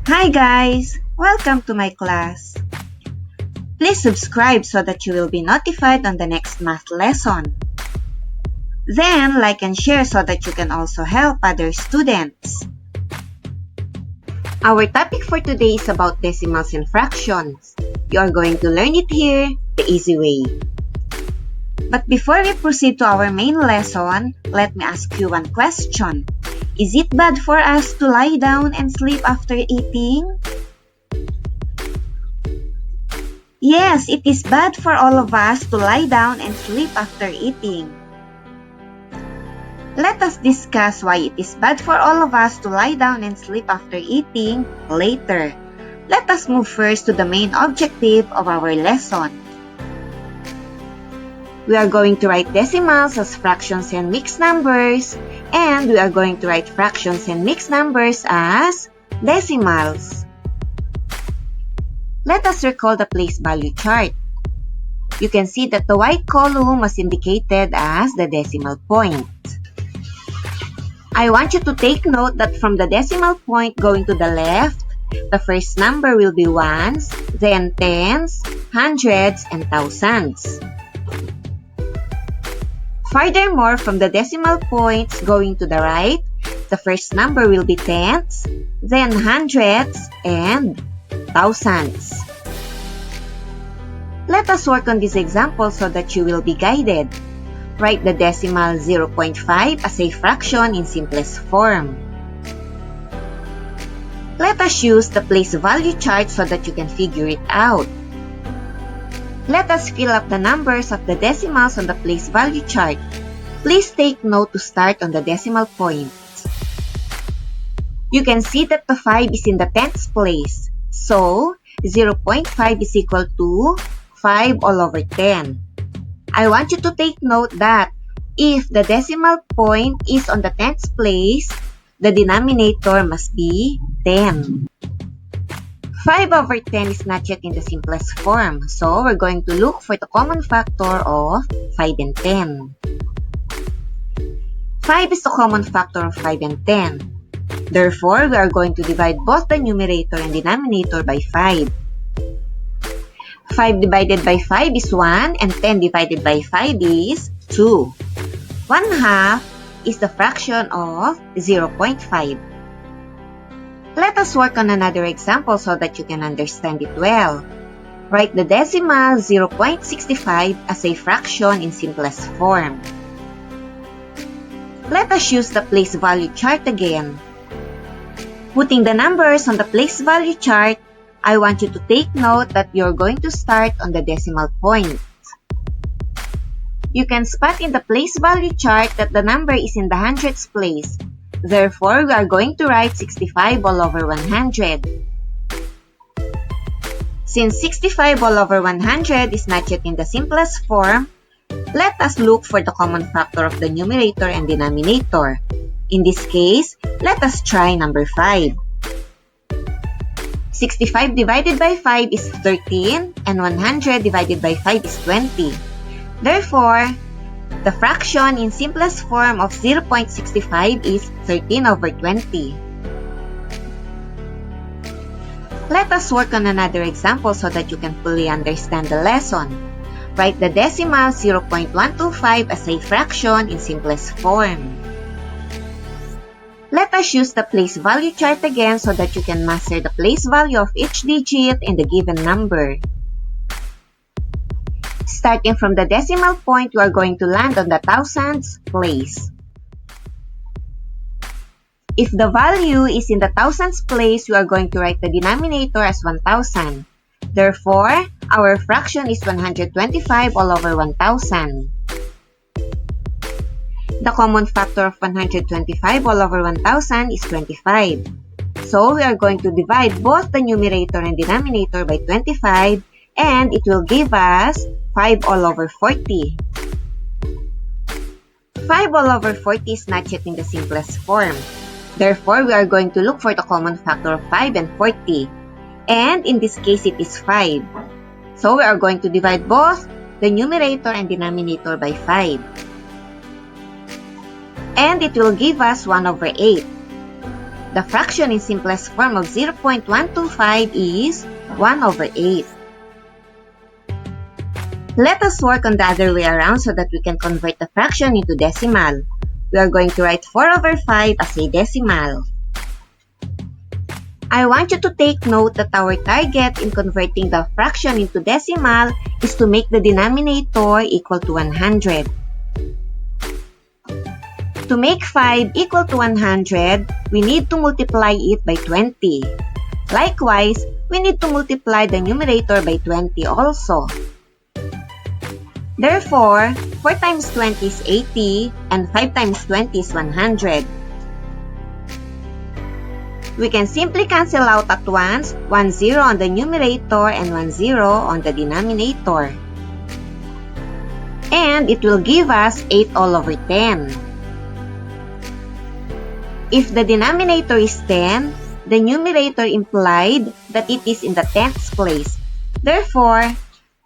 Hi guys! Welcome to my class. Please subscribe so that you will be notified on the next math lesson. Then like and share so that you can also help other students. Our topic for today is about decimals and fractions. You are going to learn it here the easy way. But before we proceed to our main lesson, let me ask you one question. Is it bad for us to lie down and sleep after eating? Yes, it is bad for all of us to lie down and sleep after eating. Let us discuss why it is bad for all of us to lie down and sleep after eating later. Let us move first to the main objective of our lesson. We are going to write decimals as fractions and mixed numbers, and we are going to write fractions and mixed numbers as decimals. Let us recall the place value chart. You can see that the white column was indicated as the decimal point. I want you to take note that from the decimal point going to the left, the first number will be ones, then tens, hundreds, and thousands. Furthermore, from the decimal points going to the right, the first number will be tens, then hundreds, and thousands. Let us work on this example so that you will be guided. Write the decimal 0.5 as a fraction in simplest form. Let us use the place value chart so that you can figure it out. Let us fill up the numbers of the decimals on the place value chart. Please take note to start on the decimal point. You can see that the 5 is in the tens place. So, 0.5 is equal to 5 all over 10. I want you to take note that if the decimal point is on the tens place, the denominator must be 10. 5 over 10 is not yet in the simplest form, so we're going to look for the common factor of 5 and 10. 5 is the common factor of 5 and 10. Therefore, we are going to divide both the numerator and denominator by 5. 5 divided by 5 is 1, and 10 divided by 5 is 2. 1/2 is the fraction of 0.5. Let us work on another example so that you can understand it well. Write the decimal 0.65 as a fraction in simplest form. Let us use the place value chart again. Putting the numbers on the place value chart, I want you to take note that you're going to start on the decimal point. You can spot in the place value chart that the number is in the hundreds place. Therefore, we are going to write 65 all over 100. Since 65 all over 100 is not yet in the simplest form, let us look for the common factor of the numerator and denominator. In this case, let us try number 5. 65 divided by 5 is 13, and 100 divided by 5 is 20. Therefore, the fraction in simplest form of 0.65 is 13 over 20. Let us work on another example so that you can fully understand the lesson. Write the decimal 0.125 as a fraction in simplest form. Let us use the place value chart again so that you can master the place value of each digit in the given number. Starting from the decimal point, you are going to land on the thousands place. If the value is in the thousands place, you are going to write the denominator as 1,000. Therefore, our fraction is 125 all over 1,000. The common factor of 125 all over 1,000 is 25. So, we are going to divide both the numerator and denominator by 25, and it will give us 5 all over 40. 5 all over 40 is not yet in the simplest form. Therefore, we are going to look for the common factor of 5 and 40. And in this case, it is 5. So, we are going to divide both the numerator and denominator by 5. And it will give us 1 over 8. The fraction in simplest form of 0.125 is 1 over 8. Let us work on the other way around so that we can convert the fraction into decimal. We are going to write 4 over 5 as a decimal. I want you to take note that our target in converting the fraction into decimal is to make the denominator equal to 100. To make 5 equal to 100, we need to multiply it by 20. Likewise, we need to multiply the numerator by 20 also. Therefore, 4 times 20 is 80 and 5 times 20 is 100. We can simply cancel out at once 1 0 on the numerator and 1 0 on the denominator. And it will give us 8 all over 10. If the denominator is 10, the numerator implied that it is in the tens place. Therefore,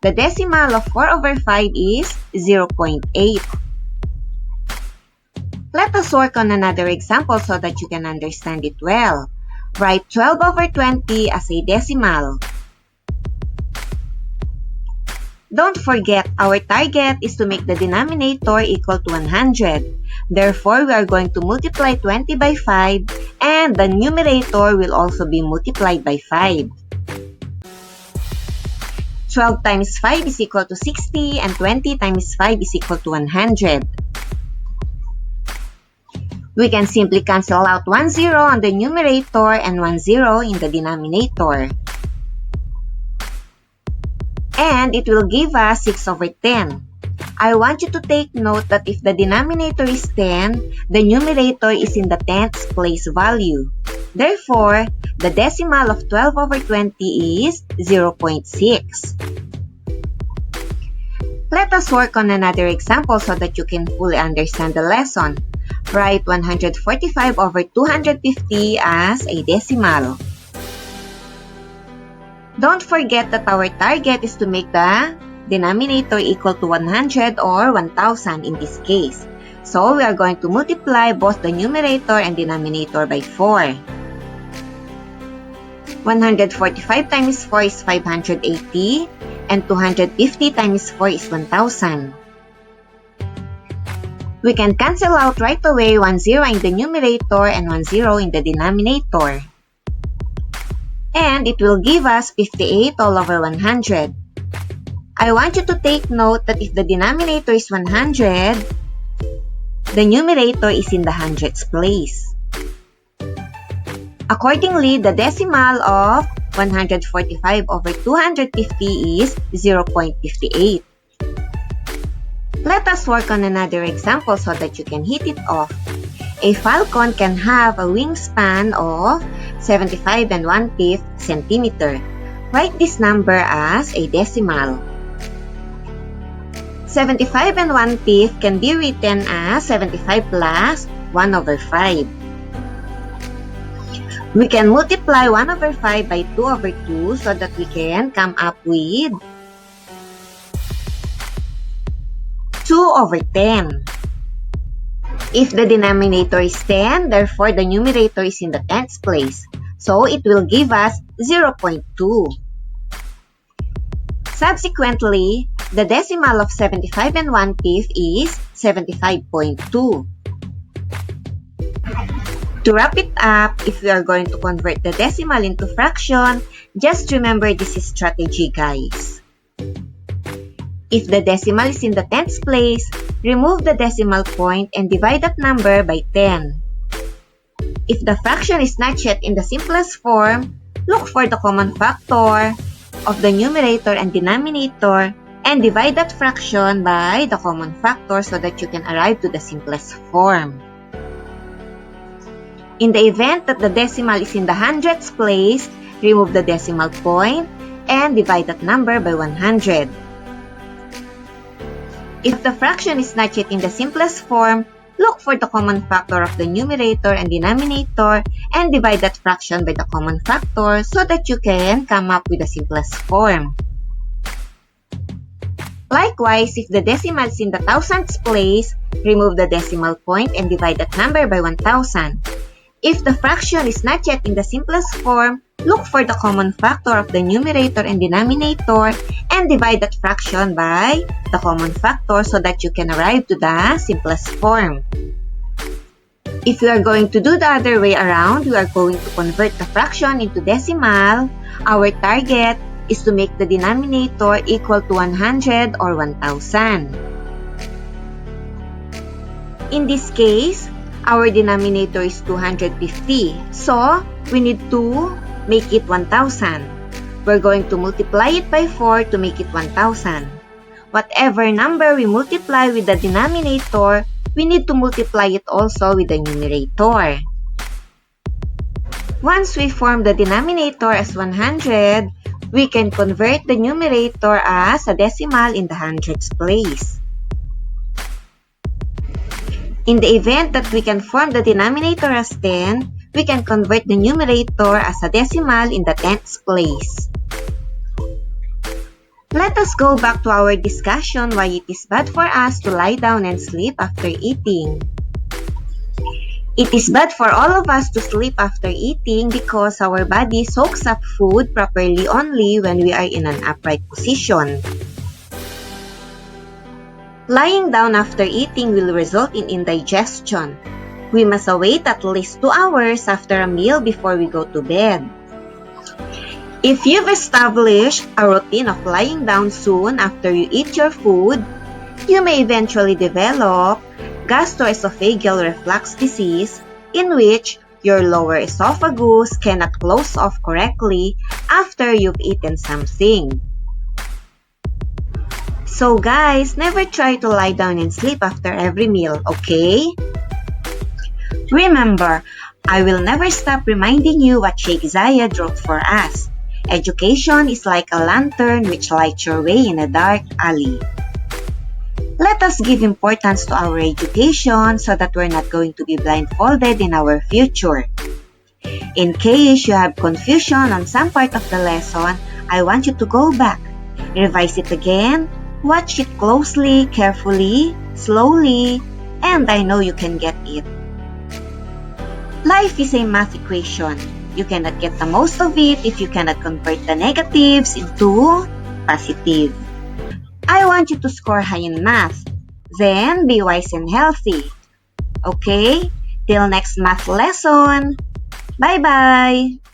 the decimal of 4 over 5 is 0.8. Let us work on another example so that you can understand it well. Write 12 over 20 as a decimal. Don't forget, our target is to make the denominator equal to 100. Therefore, we are going to multiply 20 by 5 and the numerator will also be multiplied by 5. 12 times 5 is equal to 60 and 20 times 5 is equal to 100. We can simply cancel out 1 0 on the numerator and 1 0 in the denominator. And it will give us 6 over 10. I want you to take note that if the denominator is 10, the numerator is in the tenths place value. Therefore, the decimal of 12 over 20 is 0.6. Let us work on another example so that you can fully understand the lesson. Write 145 over 250 as a decimal. Don't forget that our target is to make the denominator equal to 100 or 1000 in this case. So we are going to multiply both the numerator and denominator by 4. 145 times 4 is 580 and 250 times 4 is 1000. We can cancel out right away 1 0 in the numerator and 1 0 in the denominator. And it will give us 58 all over 100. I want you to take note that if the denominator is 100, the numerator is in the hundreds place. Accordingly, the decimal of 145 over 250 is 0.58. Let us work on another example so that you can hit it off. A falcon can have a wingspan of 75 and 1/5 centimeter. Write this number as a decimal. 75 and 1/5 can be written as 75 plus 1 over 5. We can multiply 1 over 5 by 2 over 2 so that we can come up with 2 over 10. If the denominator is 10, therefore the numerator is in the tens place. So it will give us 0.2. Subsequently, the decimal of 75 and 1/5 is 75.2. To wrap it up, if we are going to convert the decimal into fraction, just remember this strategy, guys. If the decimal is in the tens place, remove the decimal point and divide that number by 10. If the fraction is not yet in the simplest form, look for the common factor of the numerator and denominator and divide that fraction by the common factor so that you can arrive to the simplest form. In the event that the decimal is in the hundreds place, remove the decimal point and divide that number by 100. If the fraction is not yet in the simplest form, look for the common factor of the numerator and denominator and divide that fraction by the common factor so that you can come up with the simplest form. Likewise, if the decimal is in the thousandths place, remove the decimal point and divide that number by 1000. If the fraction is not yet in the simplest form, look for the common factor of the numerator and denominator and divide that fraction by the common factor so that you can arrive to the simplest form. If you are going to do the other way around, we are going to convert the fraction into decimal. Our target is to make the denominator equal to 100 or 1000. In this case, our denominator is 250, so we need to make it 1000. We're going to multiply it by 4 to make it 1000. Whatever number we multiply with the denominator, we need to multiply it also with the numerator. Once we form the denominator as 100, we can convert the numerator as a decimal in the hundreds place. In the event that we can form the denominator as 10, we can convert the numerator as a decimal in the tenths place. Let us go back to our discussion why it is bad for us to lie down and sleep after eating. It is bad for all of us to sleep after eating because our body soaks up food properly only when we are in an upright position. Lying down after eating will result in indigestion. We must wait at least 2 hours after a meal before we go to bed. If you've established a routine of lying down soon after you eat your food, you may eventually develop gastroesophageal reflux disease, in which your lower esophagus cannot close off correctly after you've eaten something. So guys, never try to lie down and sleep after every meal, okay? Remember, I will never stop reminding you what Sheikh Zayed wrote for us. Education is like a lantern which lights your way in a dark alley. Let us give importance to our education so that we're not going to be blindfolded in our future. In case you have confusion on some part of the lesson, I want you to go back, revise it again, watch it closely, carefully, slowly, and I know you can get it. Life is a math equation. You cannot get the most of it if you cannot convert the negatives into positive. I want you to score high in math. Then be wise and healthy. Okay? Till next math lesson. Bye-bye!